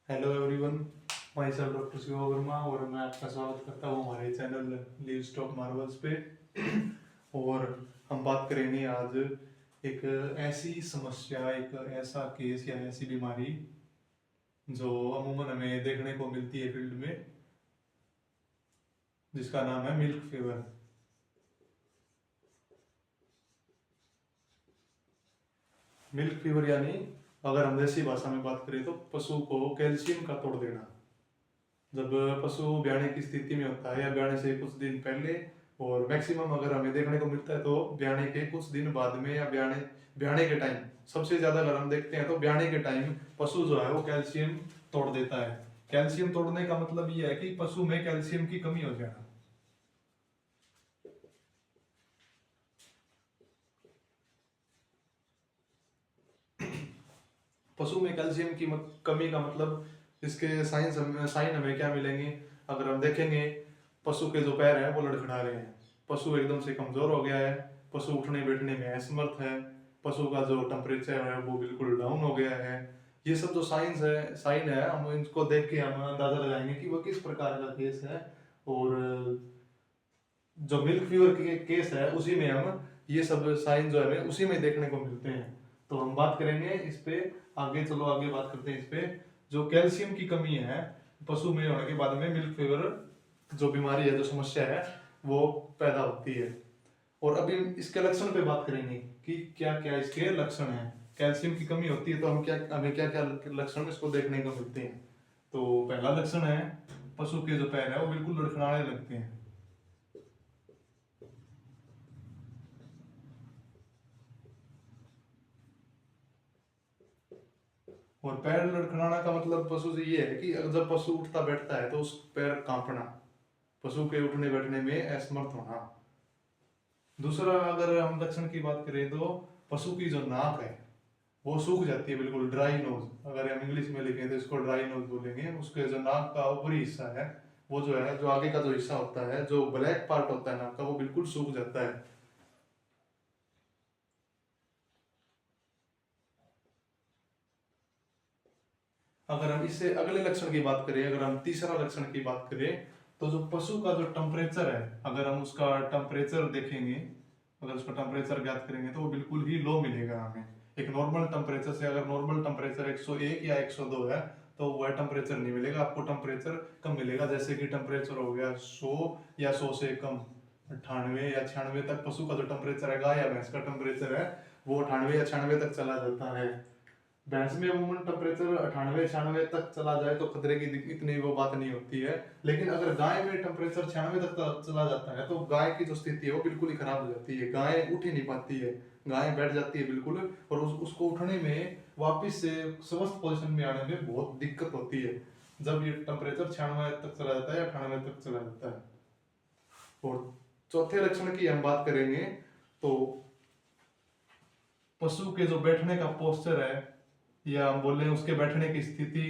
Hello everyone, my self doctor Shiva Verma और मैं आपका स्वागत करता हूँ हमारे चैनल लिव स्टॉक मार्वल्स पे। और हम बात करेंगे आज एक ऐसी समस्या, एक ऐसा केस या ऐसी बीमारी जो अमूमन हमें देखने को मिलती है फील्ड में, जिसका नाम है मिल्क फीवर। मिल्क फीवर यानी अगर हम देसी भाषा में बात करें तो पशु को कैल्शियम का तोड़ देना। जब पशु ब्याने की स्थिति में होता है या ब्याने से कुछ दिन पहले, और मैक्सिमम अगर हमें देखने को मिलता है तो ब्याने के कुछ दिन बाद में या ब्याने ब्याने के टाइम, सबसे ज्यादा अगर हम देखते हैं तो ब्याने के टाइम पशु जो है वो कैल्शियम तोड़ देता है। कैल्शियम तोड़ने का मतलब ये है कि पशु में कैल्शियम की कमी हो जाना। पशु में कैल्शियम की कमी का मतलब, इसके साइन हमें क्या मिलेंगे अगर हम देखेंगे। पशु के जो पैर हैं वो लड़खड़ा रहे हैं, पशु एकदम से कमजोर हो गया है, पशु उठने बैठने में असमर्थ है, पशु का जो टेम्परेचर है वो बिल्कुल डाउन हो गया है। ये सब जो साइन है, हम इनको देख के हम अंदाजा लगाएंगे कि वो किस प्रकार का केस है। और जो मिल्क फीवर के केस है उसी में हम ये सब साइन जो है हमें उसी में देखने को मिलते हैं। तो हम बात करेंगे इस पे आगे। चलो आगे बात करते हैं इस पे। जो कैल्शियम की कमी है पशु में होने के बाद में मिल्क फीवर जो बीमारी है, जो समस्या है, वो पैदा होती है। और अभी इसके लक्षण पे बात करेंगे कि क्या क्या इसके लक्षण हैं। कैल्शियम की कमी होती है तो हमें क्या क्या लक्षण इसको देखने को मिलते हैं। तो पहला लक्षण है, पशु के जो पैर है वो बिल्कुल लड़खड़ाने लगते हैं। और पैर लड़खड़ाना का मतलब पशु से ये है कि अगर जब पशु उठता बैठता है तो उस पैर कांपना, पशु के उठने बैठने में असमर्थ होना। दूसरा अगर हम लक्षण की बात करें तो पशु की जो नाक है वो सूख जाती है, बिल्कुल ड्राई नोज। अगर हम इंग्लिश में लिखें तो इसको ड्राई नोज बोलेंगे। उसके जो नाक का ऊपरी हिस्सा है वो जो है, जो आगे का जो हिस्सा होता है, जो ब्लैक पार्ट होता है नाक का, वो बिल्कुल सूख जाता है। अगर हम इससे अगले लक्षण की बात करें, अगर हम तीसरा लक्षण की बात करें तो जो पशु का जो टेम्परेचर है, अगर हम उसका टेम्परेचर देखेंगे, अगर उसका टेम्परेचर ज्ञात करेंगे तो वो बिल्कुल ही लो मिलेगा हमें। एक नॉर्मल टेम्परेचर से, अगर नॉर्मल टेम्परेचर 101 या 102 है तो वह टेम्परेचर नहीं मिलेगा आपको, टेम्परेचर कम मिलेगा। जैसे कि टेम्परेचर हो गया 100 या 100 से कम, 98 या 96 तक पशु का जो टेम्परेचर है, गाय या भैंस का टेम्परेचर है, वो 98 या 96 तक चला जाता है। भैंस में अमूमन टेम्परेचर 98 96 तक चला जाए तो खतरे की इतनी वो बात नहीं होती है। लेकिन अगर गाय में टेम्परेचर 96 तक चला जाता है तो गाय की जो स्थिति है वो बिल्कुल ही खराब हो जाती है। गाय उठ ही नहीं पाती है, गाय बैठ जाती है बिल्कुल। और उसको उठने में, वापस से स्वस्थ पोजिशन में आने में बहुत दिक्कत होती है जब ये टेम्परेचर 96 तक चला जाता है या 98 तक चला जाता है। और चौथे लक्षण की हम बात करेंगे तो पशु के जो बैठने का पोस्चर है, या हम बोले उसके बैठने की स्थिति,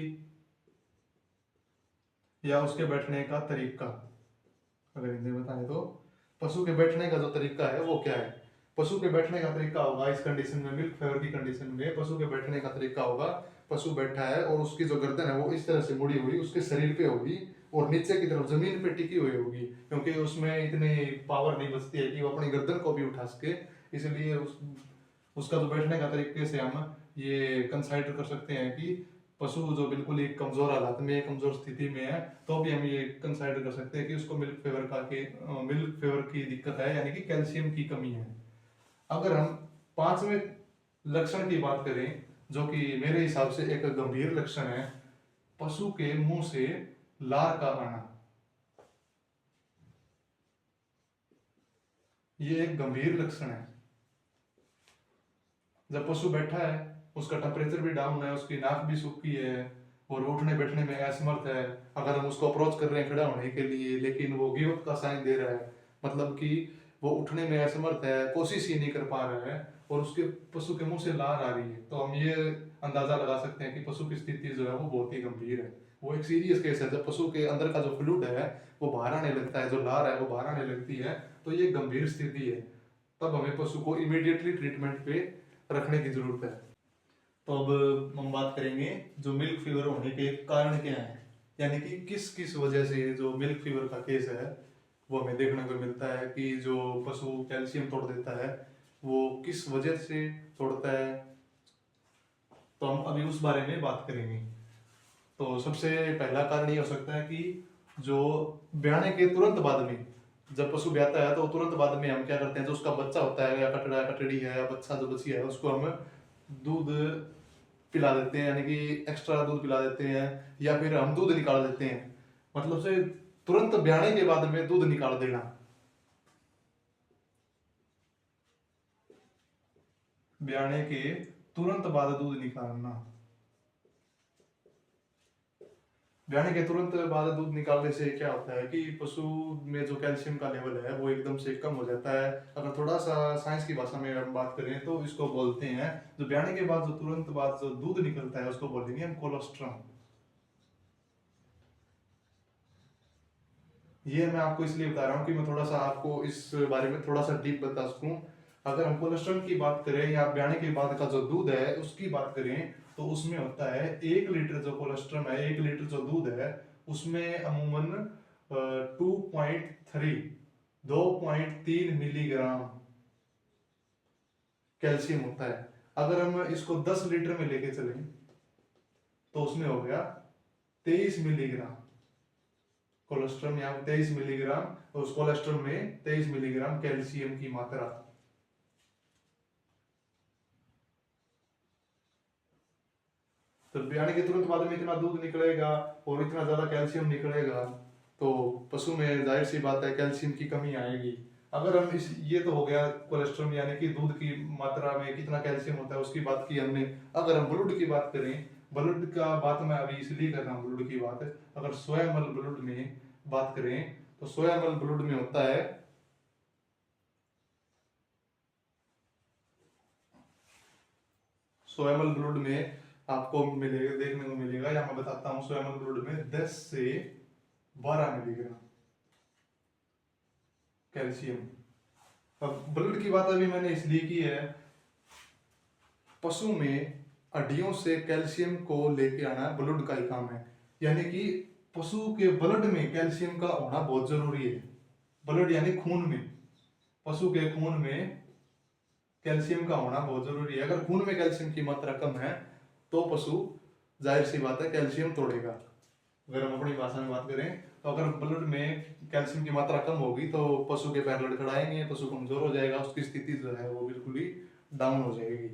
या उसके बैठने का तरीका, अगर हिंदी में बताएं तो पशु के बैठने का जो तरीका है वो क्या है। पशु के बैठने का तरीका होगा इस कंडीशन में, मिल्क फेवर की कंडीशन में पशु के बैठने का तरीका होगा, पशु बैठा है और उसकी जो गर्दन है वो इस तरह से मुड़ी हुई उसके शरीर पे होगी और नीचे की तरफ जमीन पे टिकी हुई होगी, क्योंकि उसमें इतनी पावर नहीं बचती है कि वो अपनी गर्दन को भी उठा सके। इसलिए उसका जो बैठने का तरीके से हम ये कंसाइडर कर सकते हैं कि पशु जो बिल्कुल एक कमजोर हालात में, कमजोर स्थिति में है, तो भी हम ये कंसाइडर कर सकते हैं कि उसको मिल्क फेवर की दिक्कत है, यानी कि कैल्शियम की कमी है। अगर हम पांचवें लक्षण की बात करें, जो कि मेरे हिसाब से एक गंभीर लक्षण है, पशु के मुंह से लार का आना। ये एक गंभीर लक्षण है। जब पशु बैठा है, उसका टेम्परेचर भी डाउन है, उसकी नाक भी सूखी है और उठने बैठने में असमर्थ है। अगर हम उसको अप्रोच कर रहे हैं खड़ा होने के लिए, लेकिन वो गिव अप का साइन दे रहा है, मतलब कि वो उठने में असमर्थ है, कोशिश ही नहीं कर पा रहा है, और उसके पशु के मुंह से लार आ रही है, तो हम ये अंदाजा लगा सकते हैं कि पशु की स्थिति जो है वो बहुत ही गंभीर है। वो एक सीरियस केस है। जब पशु के अंदर का जो फ्लूइड है वो बाहर आने लगता है, जो लार है वो बाहर आने लगती है, तो ये गंभीर स्थिति है। तब हमें पशु को इमीडिएटली ट्रीटमेंट पे रखने की जरूरत है। तो अब हम बात करेंगे जो मिल्क फीवर होने के कारण क्या है, यानी कि किस किस वजह से जो मिल्क फीवर का केस है वो हमें देखने को मिलता है कि जो पशु कैल्शियम तोड़ देता है वो किस वजह से तोड़ता है। तो हम अभी उस बारे में बात करेंगे। तो सबसे पहला कारण ये हो सकता है कि जो ब्याने के तुरंत बाद में, जब पशु ब्याता है तो तुरंत बाद में हम क्या करते हैं, जो उसका बच्चा होता है या कटड़ा कटड़ी है या बच्चा जो बची है उसको हम दूध पिला देते हैं, यानी कि एक्स्ट्रा दूध पिला देते हैं, या फिर हम दूध निकाल देते हैं। मतलब से तुरंत ब्याने के बाद में दूध निकाल देना। ब्याने के तुरंत बाद दूध निकालना। ब्याने के तुरंत बाद दूध निकालने से क्या होता है कि पशु में जो कैल्शियम का लेवल है वो एकदम से कम हो जाता है। अगर थोड़ा सा साइंस की भाषा में हम बात करें तो इसको बोलते हैं, जो ब्याने के बाद जो तुरंत बाद जो दूध निकलता है उसको बोलेंगे हम कोलोस्ट्रम। ये मैं आपको इसलिए बता रहा हूँ कि मैं थोड़ा सा आपको इस बारे में थोड़ा सा डीप बता सकूं। अगर हम कोलेस्ट्रॉल की बात करें या ब्याने के बाद का जो दूध है उसकी बात करें तो उसमें होता है 1 लीटर जो कोलेस्ट्रॉल है, 1 लीटर जो दूध है उसमें अमूमन 2.3 मिलीग्राम कैल्शियम होता है। अगर हम इसको 10 लीटर में लेके चलें तो उसमें हो गया 23 मिलीग्राम कोलेस्ट्रॉल, या 23 मिलीग्राम, और उस कोलेस्ट्रॉल में 23 मिलीग्राम कैल्शियम की मात्रा। तो ब्याने के तुरंत बाद में इतना दूध निकलेगा और इतना ज्यादा कैल्शियम निकलेगा तो पशु में जाहिर सी बात है कैल्शियम की कमी आएगी। अगर हम इस, ये तो हो गया कोलेस्ट्रॉल यानी कि दूध की मात्रा में कितना कैल्शियम होता है उसकी बात की हमने। अगर हम ब्लड की बात करें, ब्लड का बात मैं अभी इसलिए कर रहा हूँ ब्लड की बात, अगर सोयामल ब्लड में बात करें तो सोयामल ब्लड में होता है सोयामल ब्लड में आपको मिलेगा, देखने को मिलेगा, या मैं बताता हूँ, सोयामल ब्लड में 10 से 12 मिलीग्राम कैल्शियम। अब ब्लड की बात अभी मैंने इसलिए की है, पशु में हड्डियों से कैल्शियम को लेके आना ब्लड का ही काम है, यानी कि पशु के ब्लड में कैल्शियम का होना बहुत जरूरी है। ब्लड यानी खून में, पशु के खून में कैल्शियम का होना बहुत जरूरी है। अगर खून में कैल्शियम की मात्रा कम है तो पशु जाहिर सी बात है कैल्शियम तोड़ेगा। अगर हम अपनी भाषा में बात करें तो अगर ब्लड में कैल्शियम की मात्रा कम होगी तो पशु के पैर लड़खड़ाएंगे, पशु कमजोर हो जाएगा, उसकी स्थिति जो है वो बिल्कुल ही डाउन हो जाएगी।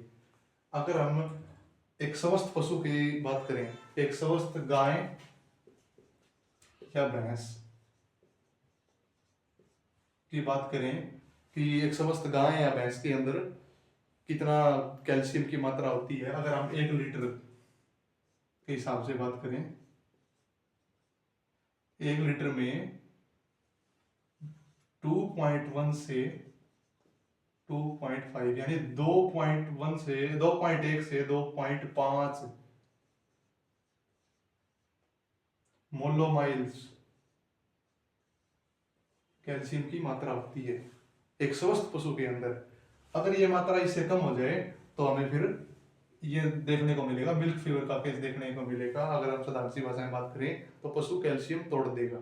अगर हम एक स्वस्थ पशु की बात करें, एक स्वस्थ गाय या भैंस की बात करें कि एक स्वस्थ गाय या भैंस के अंदर कितना कैल्शियम की मात्रा होती है, अगर हम 1 लीटर के हिसाब से बात करें, 1 लीटर में 2.1 से 2.5 यानी 2.1 से 2.1 से 2.5 मोलोमाइल्स कैल्शियम की मात्रा होती है एक स्वस्थ पशु के अंदर। अगर ये मात्रा इससे कम हो जाए तो हमें फिर ये देखने को मिलेगा, मिल्क फीवर का केस देखने को मिलेगा। अगर हम साधारण सी भाषा में बात करें तो पशु कैल्शियम तोड़ देगा।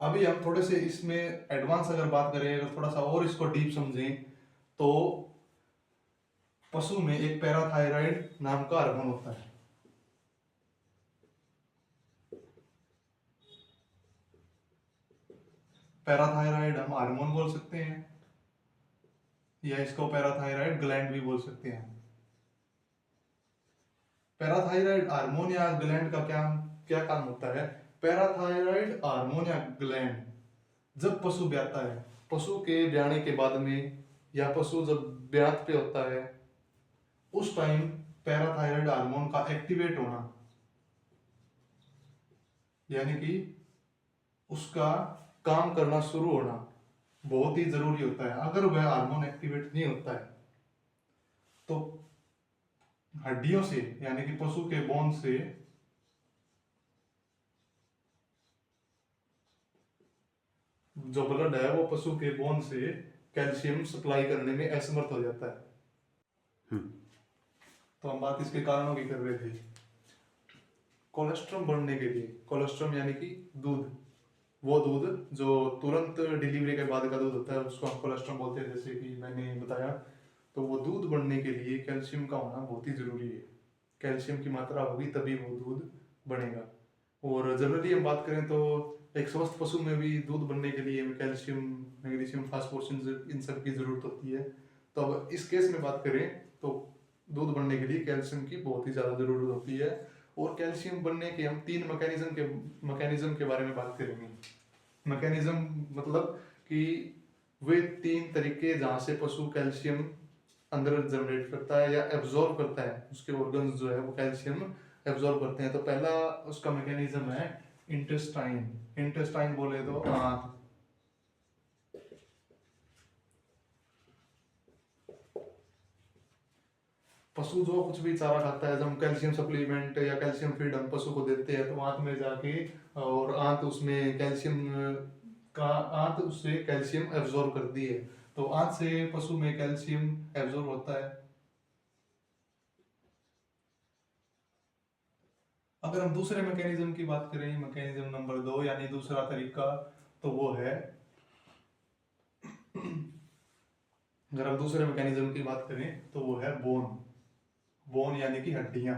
अभी हम थोड़े से इसमें एडवांस अगर बात करें, अगर थोड़ा सा और इसको डीप समझें तो पशु में एक पैराथायराइड नाम का हार्मोन होता है। पैराथायराइड हम हार्मोन बोल सकते हैं या इसको पैराथायराइड ग्लैंड भी बोल सकते हैं। पैराथायराइड हार्मोन या ग्लैंड का क्या क्या काम होता है? पैराथायराइड हार्मोन या ग्लैंड जब पशु ब्याता है, पशु के ब्याने के बाद में या पशु जब ब्यात पे होता है उस टाइम पैराथायराइड हार्मोन का एक्टिवेट होना, यानी कि उसका काम करना शुरू होना बहुत ही जरूरी होता है। अगर वह हार्मोन एक्टिवेट नहीं होता है तो हड्डियों से यानी कि पशु के बोन से जो ब्लड है वो पशु के बोन से कैल्शियम सप्लाई करने में असमर्थ हो जाता है। तो हम बात इसके कारणों की कर रहे थे। कोलेस्ट्रम बढ़ने के लिए, कोलेस्ट्रम यानी कि दूध, वो दूध जो तुरंत डिलीवरी के बाद का दूध होता है उसको हम कोलेस्ट्रम बोलते हैं, जैसे कि मैंने बताया। तो वो दूध बढ़ने के लिए कैल्शियम का होना बहुत ही जरूरी है। कैल्शियम की मात्रा होगी तभी वो दूध बढ़ेगा। और जनरली हम बात करें तो एक स्वस्थ पशु में भी दूध बनने के लिए कैल्शियम, मैग्नीशियम, फास्फोरस इन सब की जरूरत होती है। तो अब इस केस में बात करें तो दूध बनने के लिए कैल्शियम की बहुत ही ज़्यादा ज़रूरत होती है। और कैल्शियम बनने के हम तीन मैकेनिज्म के बारे में बात करेंगे। मैकेनिज्म मतलब कि वे तीन तरीके जहाँ से पशु कैल्शियम अंदर जनरेट करता है या एब्जॉर्ब करता है, उसके ऑर्गन्स जो है वो कैल्शियम एब्जॉर्ब करते हैं। तो पहला उसका मैकेनिज्म है इंटेस्टाइन। इंटेस्टाइन बोले तो आंत। पशु जो कुछ भी चारा खाता है, जब हम कैल्शियम सप्लीमेंट या कैल्शियम फीड हम पशु को देते हैं तो आंत में जाके, और आंत उसमें कैल्शियम का, आंत उससे कैल्शियम एब्जॉर्ब करती है। तो आंत से पशु में कैल्शियम एब्जॉर्ब होता है। अगर हम दूसरे मैकेनिज्म की बात करें, मैकेनिज्म नंबर 2 यानी दूसरा तरीका, तो वो है अगर हम दूसरे मैकेनिज्म की बात करें तो वो है बोन। बोन यानी कि हड्डियां।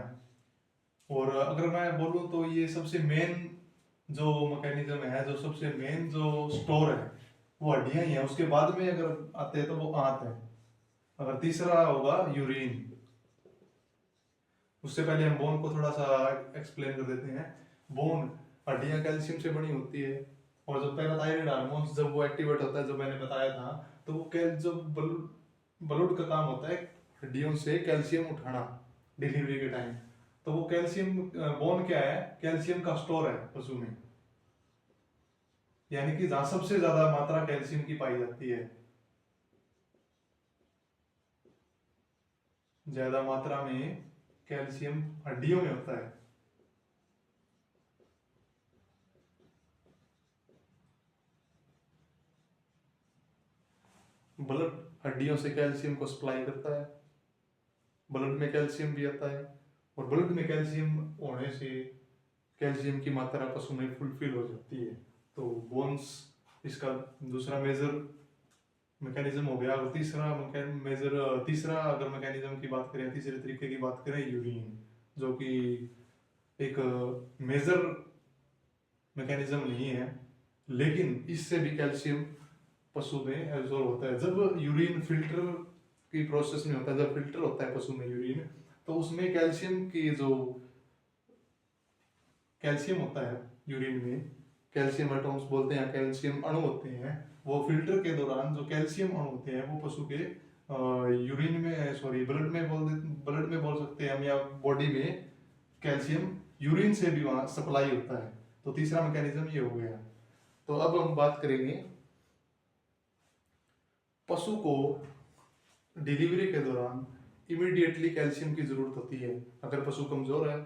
और अगर मैं बोलूं तो ये सबसे मेन जो मैकेनिज्म है, जो सबसे मेन जो स्टोर है वो हड्डियां ही है। उसके बाद में अगर आते हैं तो वो आंत है। अगर तीसरा होगा यूरिन। उससे पहले हम बोन को थोड़ा सा एक्सप्लेन कर देते हैं। बोन, हड्डियां कैल्शियम से बनी होती है, और जो पैराथायराइड हार्मोन्स जब वो एक्टिवेट होता है, जो मैंने बताया था, तो वो जो बलूड का काम होता है हड्डियों से कैल्शियम उठाना डिलीवरी के टाइम। तो वो कैल्शियम, बोन क्या है, कैल्शियम का स्टोर है पशु में, यानी कि जहां सबसे ज्यादा मात्रा कैल्शियम की पाई जाती है। ज्यादा मात्रा में कैल्शियम हड्डियों में होता है। ब्लड हड्डियों से कैल्शियम को सप्लाई करता है, ब्लड में कैल्शियम भी आता है, और ब्लड में कैल्शियम होने से कैल्शियम की मात्रा पशु में फुलफिल हो जाती है। तो बोन्स इसका दूसरा मेजर मैकेनिज्म हो गया। और तीसरा अगर मैकेनिज्म की बात करें, तीसरे तरीके की बात करें, यूरिन, जो कि एक मेजर मैकेनिज्म नहीं है, लेकिन इससे भी कैल्शियम पशु में एब्जॉर्ब होता है। जब यूरिन फिल्टर की प्रोसेस में होता है, जब फिल्टर होता है पशु में यूरिन, तो उसमें कैल्शियम की जो कैल्शियम होता है यूरिन में, कैल्शियम एटॉम्स बोलते हैं, कैल्शियम अणु होते हैं, वो फिल्टर के दौरान जो कैल्शियम अणु होते हैं वो पशु के यूरिन में, सॉरी ब्लड में बोल सकते हैं हम, या बॉडी में कैल्शियम यूरिन से भी वहां सप्लाई होता है। तो तीसरा मैकेनिज्म ये हो गया। तो अब हम बात करेंगे पशु को डिलीवरी के दौरान इमीडिएटली कैल्शियम की जरूरत होती है। अगर पशु कमजोर है,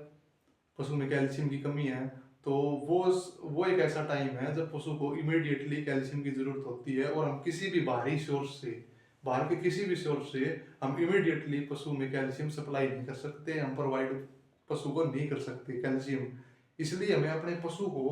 पशु में कैल्शियम की कमी है, तो वो एक ऐसा टाइम है जब पशु को इमीडिएटली कैल्शियम की जरूरत होती है। और हम किसी भी बाहरी सोर्स से, बाहर के किसी भी सोर्स से हम इमीडिएटली पशु में कैल्शियम सप्लाई नहीं कर सकते, हम प्रोवाइड पशु को नहीं कर सकते कैल्शियम। इसलिए हमें अपने पशु को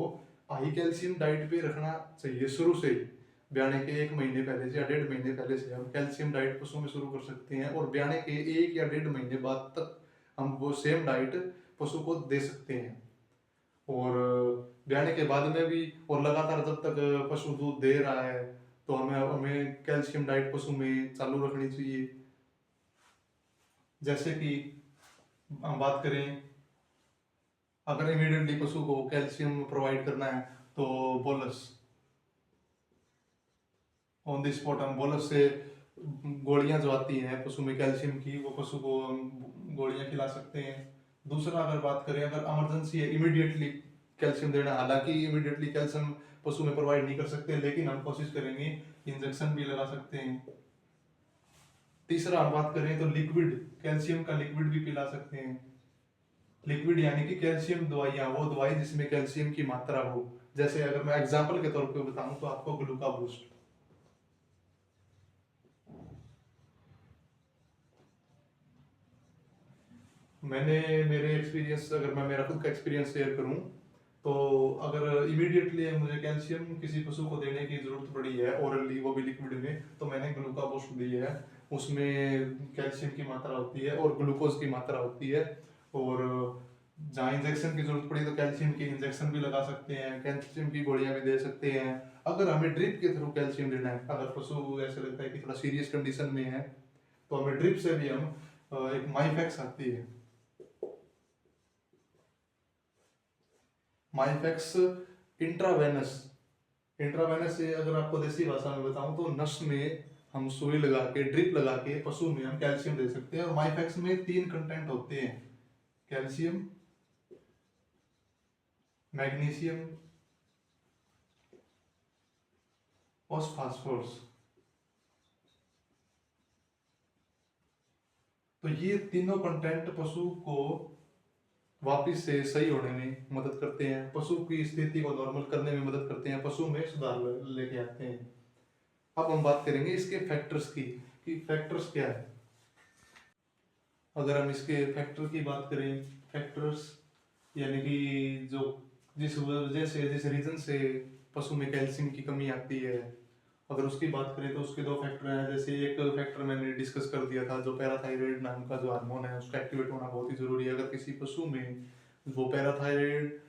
हाई कैल्शियम डाइट पे रखना चाहिए शुरू से ही। ब्याने के 1 महीने पहले से या 1.5 महीने पहले से हम कैल्शियम डाइट पशु में शुरू कर सकते हैं, और ब्याने के 1 या 1.5 महीने बाद तक हम वो सेम डाइट पशु को दे सकते हैं। और ब्याने के बाद में भी, और लगातार जब तक पशु दूध दे रहा है, तो हमें कैल्शियम डाइट पशु में चालू रखनी चाहिए। जैसे कि हम बात करें, अगर इमीडिएटली पशु को कैल्शियम प्रोवाइड करना है तो बोलस, ऑन द स्पॉट हम बोलस से गोलियां जो आती हैं पशु में कैल्शियम की, वो पशु को गोलियां खिला सकते हैं। दूसरा अगर बात करें, अगर इमरजेंसी है, इमीडिएटली कैल्शियम देना, हालांकि इमीडिएटली कैल्शियम पशु में प्रोवाइड नहीं कर सकते, लेकिन हम कोशिश करेंगे, इंजेक्शन भी लगा सकते हैं। तीसरा हम बात करें तो लिक्विड, कैल्शियम का लिक्विड भी पिला सकते हैं। लिक्विड यानी कि कैल्शियम दवाइयाँ, वो दवाई जिसमें कैल्शियम की मात्रा हो। जैसे अगर मैं एग्जांपल के तौर पे बताऊं तो आपको ग्लूका बूस्ट, मैंने मेरे एक्सपीरियंस, अगर मैं मेरा खुद का एक्सपीरियंस शेयर करूं, तो अगर इमीडिएटली मुझे कैल्शियम किसी पशु को देने की ज़रूरत पड़ी है ओरली, वो भी लिक्विड में, तो मैंने ग्लूकाबूस्ट दी है। उसमें कैल्शियम की मात्रा होती है और ग्लूकोज की मात्रा होती है। और जहाँ इंजेक्शन की जरूरत पड़ी तो कैल्शियम की इंजेक्शन भी लगा सकते हैं, कैल्शियम की गोलियां भी दे सकते हैं। अगर हमें ड्रिप के थ्रू कैल्शियम देना है, अगर पशु ऐसे लगता है कि थोड़ा सीरियस कंडीशन में है, तो हमें ड्रिप से भी हम एक माइफेक्स आती है, माइफेक्स इंट्रावेनस। इंट्रावेनस से अगर आपको देसी भाषा में बताऊं तो नस में हम सुई लगा के, ड्रिप लगा के पशु में हम कैल्शियम दे सकते हैं। और माइफेक्स में 3 कंटेंट होते हैं, कैल्शियम, मैग्नीशियम और फास्फोरस। तो ये तीनों कंटेंट पशु को वापिस से सही होने में मदद करते हैं, पशु की स्थिति को नॉर्मल करने में मदद करते हैं, पशु में सुधार लेके आते हैं। अब हम बात करेंगे इसके फैक्टर्स की, कि फैक्टर्स क्या है। अगर हम इसके फैक्टर की बात करें, फैक्टर्स यानी कि जो जिस वजह से, जिस रीजन से पशु में कैल्शियम की कमी आती है, अगर उसकी बात करें तो उसके 2 फैक्टर हैं। जैसे एक फैक्टर मैंने डिस्कस कर दिया था, जो पैराथायराइड नाम का जो हार्मोन है उसका एक्टिवेट होना बहुत ही जरूरी है। अगर किसी पशु में वो पैराथायराइड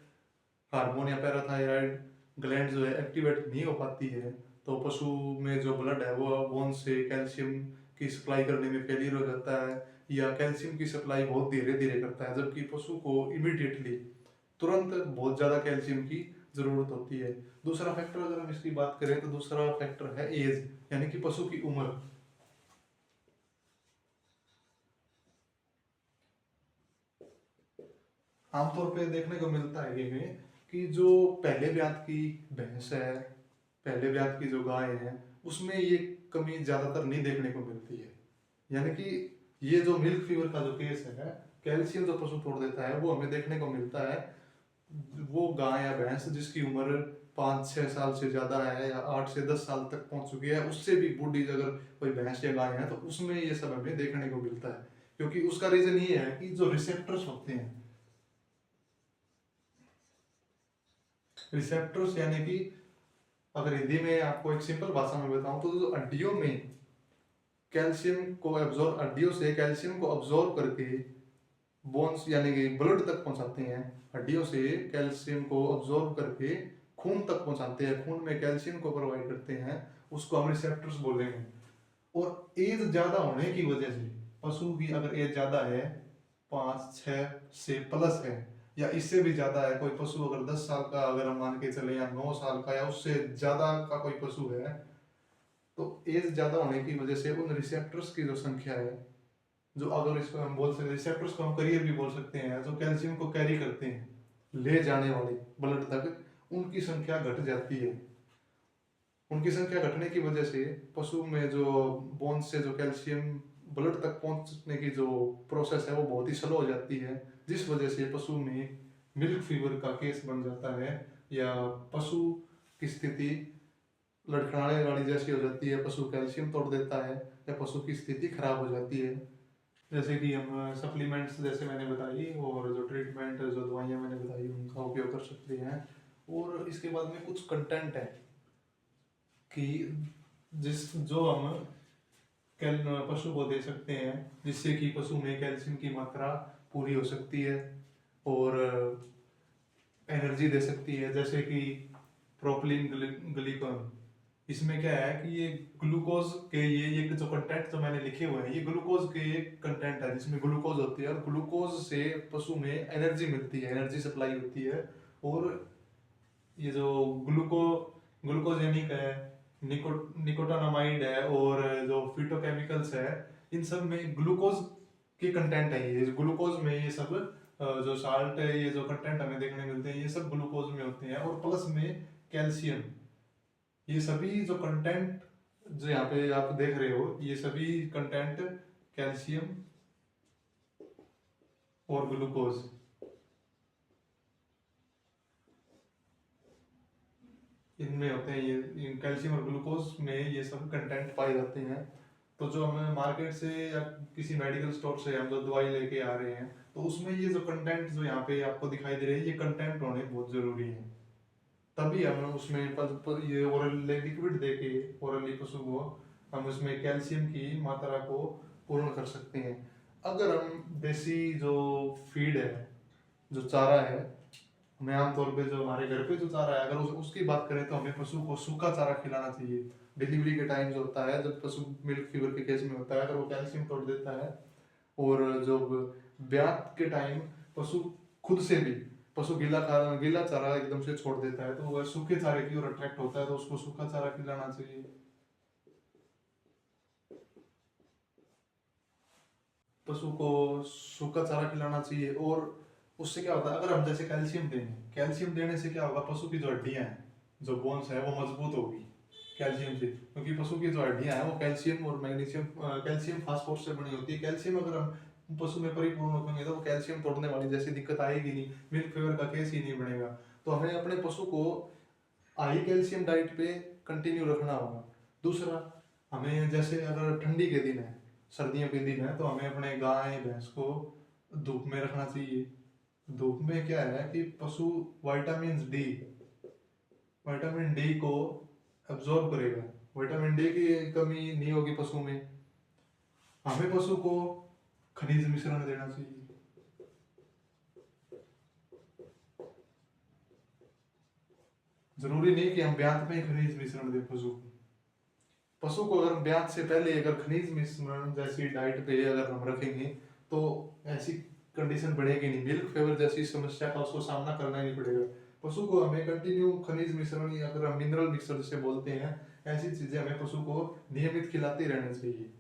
हार्मोन या पैराथायराइड ग्लैंड जो है एक्टिवेट नहीं हो पाती है, तो पशु में जो ब्लड है वो बोन से कैल्शियम की सप्लाई करने में फेलियर हो जाता है, या कैल्शियम की सप्लाई बहुत धीरे धीरे करता है, जबकि पशु को इमीडिएटली तुरंत बहुत ज़्यादा कैल्शियम की ज़रूरत होती है। दूसरा फैक्टर अगर हम इसकी बात करें तो दूसरा फैक्टर है एज, यानी कि पशु की उम्र। आमतौर पे देखने को मिलता है ये कि जो पहले ब्यात की भैंस है, पहले ब्यात की जो गाय है, उसमें ये कमी ज़्यादातर नहीं देखने को मिलती है। यानी कि ये जो मिल्क फीवर का जो केस है, कैल्शियम जो पशु तोड़ देता है, वो हमें देखने को मिलता है वो गाय या भैंस जिसकी उम्र 5-6 साल से ज़्यादा है या 8 से 10 साल तक पहुंच चुकी है, उससे भी बूढ़ी अगर कोई भैंस या गाय है तो उसमें ये सब हमें देखने को मिलता है। क्योंकि उसका रीज़न ये है कि जो रिसेप्टर्स होते हैं, रिसेप्टर्स यानी कि अगर हिंदी में आपको एक सिंपल भाषा में बताऊं तो जो हड्डियों में कैल्शियम को एब्जॉर्ब, हड्डियों से कैल्शियम को अब्जॉर्ब करके बोन्स यानी कि ब्लड तक पहुंचाते हैं, हड्डियों से कैल्शियम को अब्जॉर्ब करके खून तक पहुंचाते हैं, खून में कैल्शियम को प्रोवाइड करते हैं, उसको हम रिसेप्टर्स बोलेंगे। और एज ज़्यादा होने की वजह से पशु की अगर एज ज़्यादा है, 5-6 से प्लस है या इससे भी ज़्यादा है, कोई पशु अगर 10 साल का अगर हम मान के चले, या 9 साल का या उससे ज़्यादा का कोई पशु है, तो एज ज़्यादा होने की वजह से उन रिसेप्टर्स की जो संख्या है, जो अगर इसको हम बोल सकते हैं, रिसेप्टर्स को हम करियर भी बोल सकते हैं, जो कैल्शियम को कैरी करते हैं ले जाने वाले ब्लड तक, उनकी संख्या घट जाती है। उनकी संख्या घटने की वजह से पशु में जो बोन्स से जो कैल्शियम ब्लड तक पहुंचने की जो प्रोसेस है वो बहुत ही स्लो हो जाती है, जिस वजह से पशु में मिल्क फीवर का केस बन जाता है, या पशु की स्थिति लड़खड़ाने वाली जैसी हो जाती है, पशु कैल्शियम तोड़ देता है या पशु की स्थिति खराब हो जाती है। जैसे कि हम सप्लीमेंट्स जैसे मैंने बताई, और जो ट्रीटमेंट जो दवाइयाँ मैंने बताई उनका उपयोग कर सकते हैं। और इसके बाद में कुछ कंटेंट है कि जिस जो हम कैल पशु को दे सकते हैं, जिससे कि पशु में कैल्शियम की मात्रा पूरी हो सकती है और एनर्जी दे सकती है। जैसे कि प्रोपिलीन ग्लिकॉन, इसमें क्या है कि ये ग्लूकोज के ये जो कंटेंट जो मैंने लिखे हुए हैं, ये ग्लूकोज के कंटेंट है, जिसमें ग्लूकोज होती है, और ग्लूकोज से पशु में एनर्जी मिलती है, एनर्जी सप्लाई होती है। और ये जो ग्लूकोजेनिक है, निकोटानामाइड है, और जो फिटोकेमिकल्स है, इन सब में ग्लूकोज के कंटेंट है। ये ग्लूकोज में ये सब जो साल्ट है, ये जो कंटेंट हमें देखने मिलते हैं, ये सब ग्लूकोज में होते हैं। और प्लस में कैल्शियम, ये सभी जो कंटेंट जो यहाँ पे आप देख रहे हो, ये सभी कंटेंट कैल्शियम और ग्लूकोज, इनमें होते हैं। ये कैल्शियम और ग्लूकोज में ये सब कंटेंट पाए जाते हैं। तो जो हमें मार्केट से या किसी मेडिकल स्टोर से हम जो दवाई लेके आ रहे हैं, तो उसमें ये जो कंटेंट जो यहाँ पे आपको दिखाई दे रहे हैं, ये कंटेंट होने बहुत जरूरी है। तभी हम उसमें ये ओरली लिक्विड देके ओरली पशु को हम उसमें कैल्शियम की मात्रा को पूर्ण कर सकते हैं। अगर हम देसी जो फीड है, जो चारा है, हमें आमतौर पे जो हमारे घर पे जो चारा है, अगर उसकी बात करें तो हमें पशु को सूखा चारा खिलाना चाहिए। डिलीवरी के टाइम जो होता है, जब पशु मिल्क फीवर के केस में होता है, अगर वो कैल्शियम तोड़ देता है, और जब ब्यात के टाइम पशु खुद से भी पशु गीला चारा एकदम से छोड़ देता है, तो वह सूखे चारे की ओर अट्रैक्ट होता है, तो उसको सूखा चारा खिलाना चाहिए। पशु को सूखा चारा खिलाना चाहिए। और उससे क्या होता है, अगर हम जैसे कैल्शियम देंगे, कैल्शियम देने से क्या होगा, पशु की जो हड्डियां हैं, जो बोन्स है, वो मजबूत होगी कैल्शियम से, क्योंकि पशु की जो हड्डियां हैं वो कैल्शियम और मैग्नीशियम, कैल्शियम फास्फोरस से बनी होती है। कैल्शियम अगर हम पशु में परिपूर्ण होंगे तो वो कैल्शियम तोड़ने वाली जैसी दिक्कत आएगी नहीं, मिल्क फीवर का केस ही नहीं बनेगा। तो हमें अपने पशु को हाई कैल्शियम डाइट पे कंटिन्यू रखना होगा। दूसरा, हमें जैसे अगर ठंडी के दिन है, सर्दियों के दिन है, तो हमें अपने गाय भैंस को धूप में रखना चाहिए। धूप में क्या है कि पशु विटामिन डी को एब्जॉर्ब करेगा। विटामिन डी की कमी नहीं होगी पशु में। हमें पशु को खनिज मिश्रण देना चाहिए। जरूरी नहीं कि हम ब्यात में ही खनिज मिश्रण दें पशु को। पशु को अगर ब्यात से पहले अगर खनिज मिश्रण जैसी डाइट पे अगर हम रखेंगे, तो ऐसी कंडीशन बढ़ेगी नहीं, मिल्क फेवर जैसी समस्या का उसको सामना करना ही नहीं पड़ेगा। पशु को हमें कंटिन्यू खनिज मिश्रण, या अगर हम मिनरल मिक्सर जिसे बोलते हैं, ऐसी चीजें हमें पशु को नियमित खिलाते रहना चाहिए।